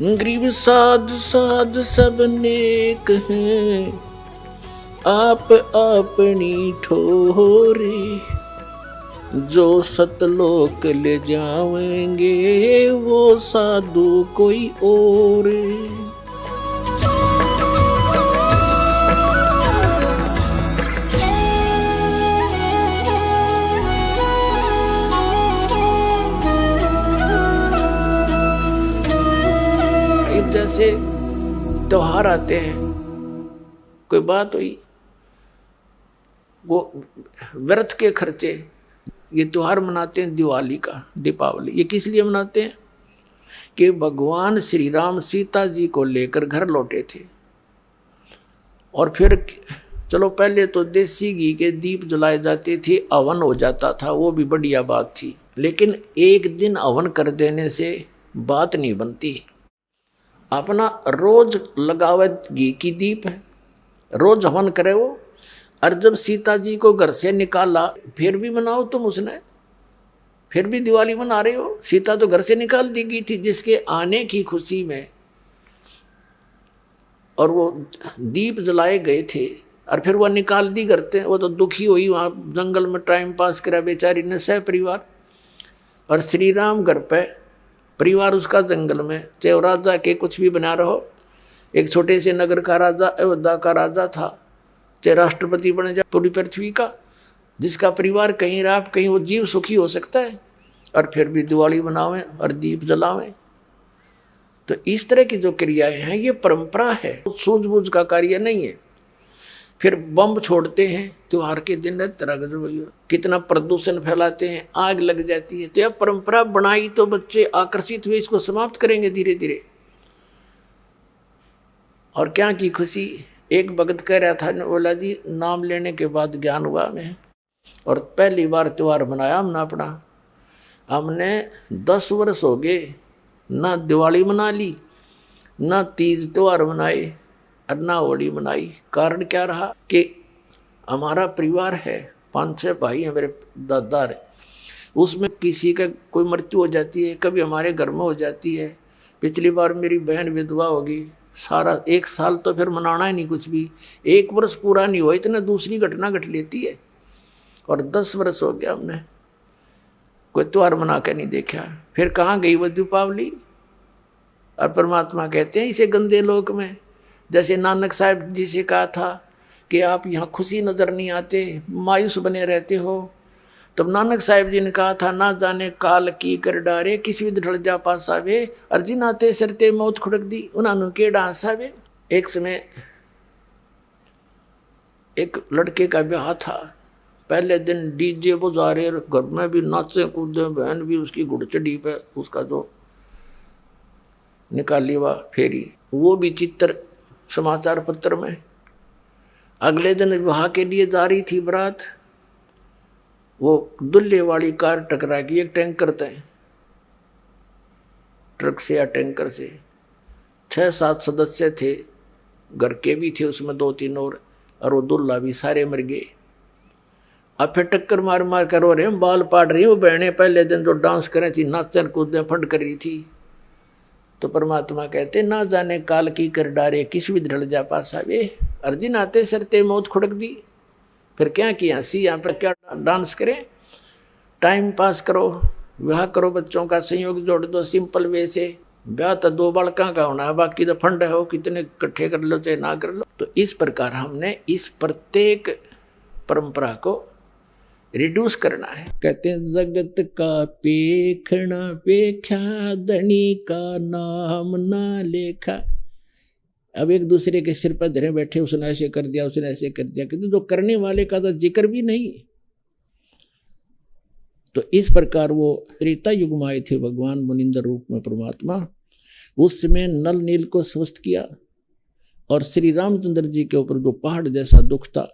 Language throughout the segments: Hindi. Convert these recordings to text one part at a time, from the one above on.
गरीब साध साध सब नेक हैं, आप अपनी ठोरे, जो सतलोक ले जाएंगे वो साधु कोई और। जैसे त्योहार आते हैं, कोई बात हुई, वो व्रत के खर्चे, ये त्योहार मनाते हैं दिवाली का, दीपावली, ये किस लिए मनाते हैं कि भगवान श्री राम सीता जी को लेकर घर लौटे थे। और फिर चलो पहले तो देसी घी के दीप जलाए जाते थे, हवन हो जाता था, वो भी बढ़िया बात थी। लेकिन एक दिन हवन कर देने से बात नहीं बनती। अपना रोज लगावे घी की दीप है, रोज हवन करे वो। और जब सीता जी को घर से निकाला, फिर भी मनाओ तुम उसने, फिर भी दिवाली मना रहे हो। सीता तो घर से निकाल दी गई थी जिसके आने की खुशी में, और वो दीप जलाए गए थे, और फिर वह निकाल दी करते। वो तो दुखी हुई, वहाँ जंगल में टाइम पास करा बेचारी ने सह परिवार। और श्री राम घर पे, परिवार उसका जंगल में, चाहे राजा के कुछ भी बना रहो, एक छोटे से नगर का राजा, अयोध्या का राजा था, चाहे राष्ट्रपति बने जाए पूरी पृथ्वी का, जिसका परिवार कहीं रहा कहीं वो जीव सुखी हो सकता है, और फिर भी दिवाली मनावें और दीप जलावें। तो इस तरह की जो क्रियाएं हैं ये परंपरा है, सूझबूझ का कार्य नहीं है। फिर बम छोड़ते हैं त्योहार के दिन, तरह कितना प्रदूषण फैलाते हैं, आग लग जाती है। तो यह परंपरा बनाई तो बच्चे आकर्षित हुए, इसको समाप्त करेंगे धीरे धीरे। और क्या की खुशी, एक भगत कह रहा था, बोला जी नाम लेने के बाद ज्ञान हुआ हमें, और पहली बार त्योहार मनाया हमने अपना। हमने 10 वर्ष हो गए ना दिवाली मना ली, ना तीज त्योहार मनाए, और ना होली मनाई। कारण क्या रहा कि हमारा परिवार है, 5-6 भाई हैं, मेरे दादा है, उसमें किसी का कोई मृत्यु हो जाती है, कभी हमारे घर में हो जाती है। पिछली बार मेरी बहन विधवा होगी, सारा 1 साल तो फिर मनाना ही नहीं कुछ भी। 1 वर्ष पूरा नहीं हुआ, इतना दूसरी घटना घट लेती है। और 10 वर्ष हो गया हमने कोई त्योहार मना के नहीं देखा। फिर कहाँ गई वो दीपावली। और परमात्मा कहते हैं इसे गंदे लोक में, जैसे नानक साहब जी से कहा था कि आप यहाँ खुशी नजर नहीं आते, मायूस बने रहते हो। तब नानक साहब जी ने कहा था, ना जाने काल की कर डारे, किसी भी ढल जा पासावे, अर्जी नाते सरते मौत खुड़क दी, उन्होंने के डांसावे। एक समय एक लड़के का ब्याह था, पहले दिन डीजे बजा रहे, घर में भी नाचे कूदे, बहन भी उसकी घुड़चड़ी पे उसका जो निकाली हुआ फेरी, वो भी चित्र समाचार पत्र में। अगले दिन विवाह के लिए जा रही थी बारात, वो दुल्हे वाली कार टकरा गई एक टैंकर से, ट्रक से या टैंकर से। 6-7 सदस्य थे, घर के भी थे उसमें 2-3 और वो दुल्हा भी, सारे मर गए। अब फिर टक्कर मार मार कर रो रहे हैं, बाल पाट रही। वो बहनें पहले दिन जो डांस कर रही थी, नाचन कूदने फंड कर रही थी। तो परमात्मा कहते, ना जाने काल की कर डारे, किस भी ढल जा पासा वे, अर्जुन आते सरते मौत खुड़क दी। फिर क्या किया, हंसी यहाँ पर क्या डांस करें, टाइम पास करो, विवाह करो, बच्चों का संयोग जोड़ दो सिंपल वे से। ब्याह तो 2 बालका का होना है, बाकी तो फंड है, हो कितने इकट्ठे कर लो चाहे ना कर लो। तो इस प्रकार हमने इस प्रत्येक परंपरा को रिड्यूस करना है। कहते हैं जगत का पेखना पेख्या, धनी का नाम ना लेखा। अब एक दूसरे के सिर पर धरे बैठे, उसने ऐसे कर दिया, उसने ऐसे कर दिया, किंतु जो करने वाले का तो जिक्र भी नहीं। तो इस प्रकार वो त्रेता युग में आए थे भगवान मुनिंदर रूप में परमात्मा। उस समय नल नील को स्वस्थ किया, और श्री रामचंद्र जी के ऊपर जो पहाड़ जैसा दुख था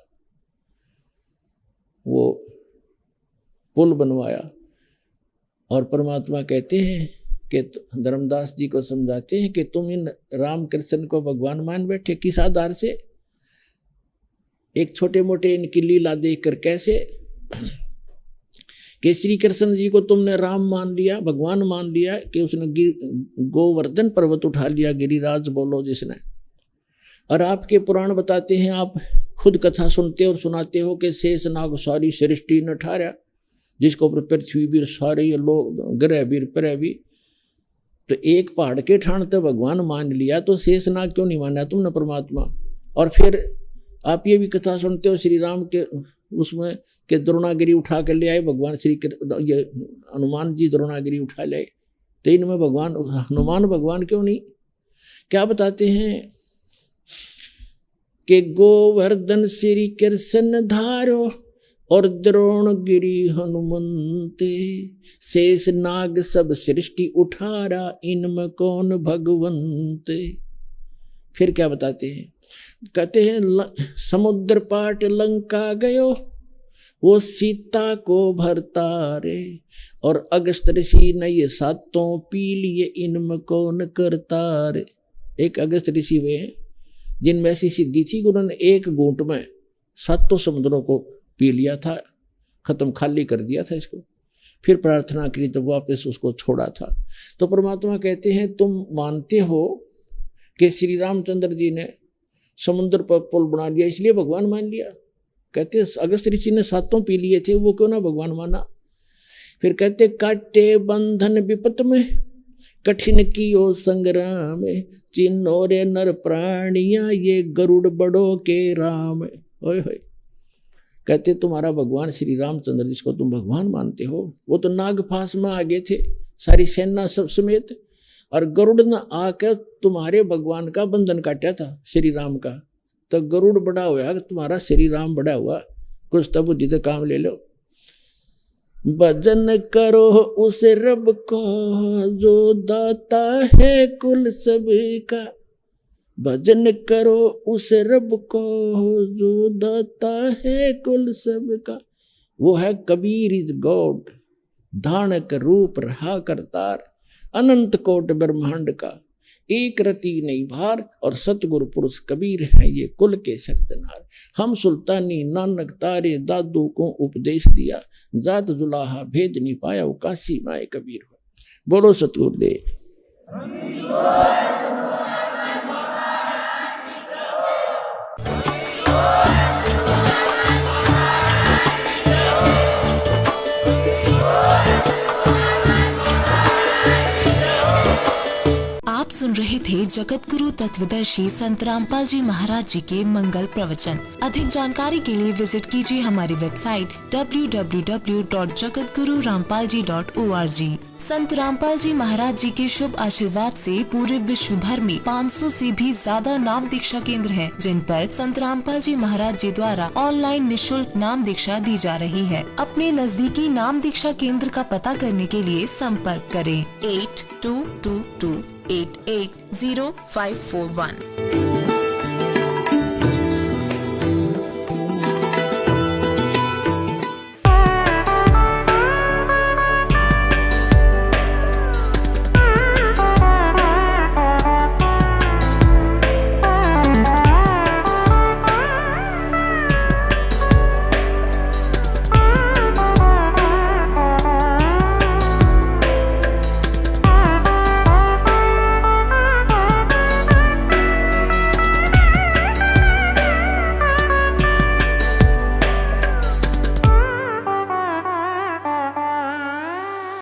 वो पुल बनवाया। और परमात्मा कहते हैं कि धर्मदास जी को समझाते हैं कि तुम इन राम कृष्ण को भगवान मान बैठे, किस आधार से, एक छोटे मोटे इनकी लीला देखकर। कैसे कि श्री कृष्ण जी को तुमने राम मान लिया, भगवान मान लिया, कि उसने गोवर्धन पर्वत उठा लिया, गिरिराज बोलो जिसने। और आपके पुराण बताते हैं, आप खुद कथा सुनते और सुनाते हो कि शेषनाग सारी सृष्टि ने ठारा, जिसको ऊपर पृथ्वी भी सारे लोग ग्रह भी प्रह भी। तो एक पहाड़ के ठाणते भगवान मान लिया, तो शेषनाग क्यों नहीं माना तुमने परमात्मा? और फिर आप ये भी कथा सुनते हो श्री राम के उसमें कि द्रोणागिरी उठा कर ले आए भगवान ये हनुमान जी द्रोणागिरी उठा ले। तो इनमें भगवान हनुमान भगवान क्यों नहीं? क्या बताते हैं कि गोवर्धन श्री कृष्ण धारो और द्रोणगिरी हनुमंते, शेष नाग सब सृष्टि उठारा, इनमें कौन भगवंते। फिर क्या बताते हैं? कहते हैं समुद्र पाट लंका गयो, वो सीता को भरता रे, और अगस्त ऋषि ने ये सातों पी लिए, इनमें कौन करता रे। एक अगस्त ऋषि वे हैं जिनमें ऐसी सिद्धि थी कि उन्होंने एक घूंट में सातों समुद्रों को पी लिया था, खत्म खाली कर दिया था इसको, फिर प्रार्थना करी तो वापस उसको छोड़ा था। तो परमात्मा कहते हैं तुम मानते हो कि श्री रामचंद्र जी ने समुद्र पर पुल बना लिया इसलिए भगवान मान लिया। कहते अगस्त ऋषि ने सातों पी लिए थे, वो क्यों ना भगवान माना। फिर कहते काटे बंधन विपत में, कठिन कियो संग्राम, चिन्हो रे नर प्राणिया, ये गरुड़ बड़ो के राम। ओए होए, कहते तुम्हारा भगवान श्री रामचंद्र जिसको तुम भगवान मानते हो, वो तो नागफास में आ गए थे सारी सेना सब समेत, और गरुड़ ने आकर तुम्हारे भगवान का बंधन काटा था श्री राम का। तो गरुड़ बड़ा हुआ, तुम्हारा श्री राम बड़ा हुआ, कुछ तो बुद्धि तो काम ले लो। भजन करो उस रब को जो दाता है कुल सबका, भजन करो उस रब को जो दाता है कुल सबका, वो है कबीर इज गॉड, धानक रूप रहा करतार, अनंत कोट ब्रह्मांड का, एक रति नहीं भार, और सतगुरु पुरुष कबीर है ये कुल के सरजनार। हम सुल्तानी नानक तारे दादू को उपदेश दिया, जात जुलाहा भेद नहीं पाया, वो काशी माए कबीर हो। बोलो सतगुरुदेव। आप सुन रहे थे जगत गुरु तत्वदर्शी संत रामपाल जी महाराज जी के मंगल प्रवचन। अधिक जानकारी के लिए विजिट कीजिए हमारी वेबसाइट www.jagatgururampalji.org। संत रामपाल जी महाराज जी के शुभ आशीर्वाद से पूरे विश्व भर में 500 से भी ज्यादा नाम दीक्षा केंद्र हैं, जिन पर संत रामपाल जी महाराज जी द्वारा ऑनलाइन निशुल्क नाम दीक्षा दी जा रही है। अपने नजदीकी नाम दीक्षा केंद्र का पता करने के लिए संपर्क करें 8222880541।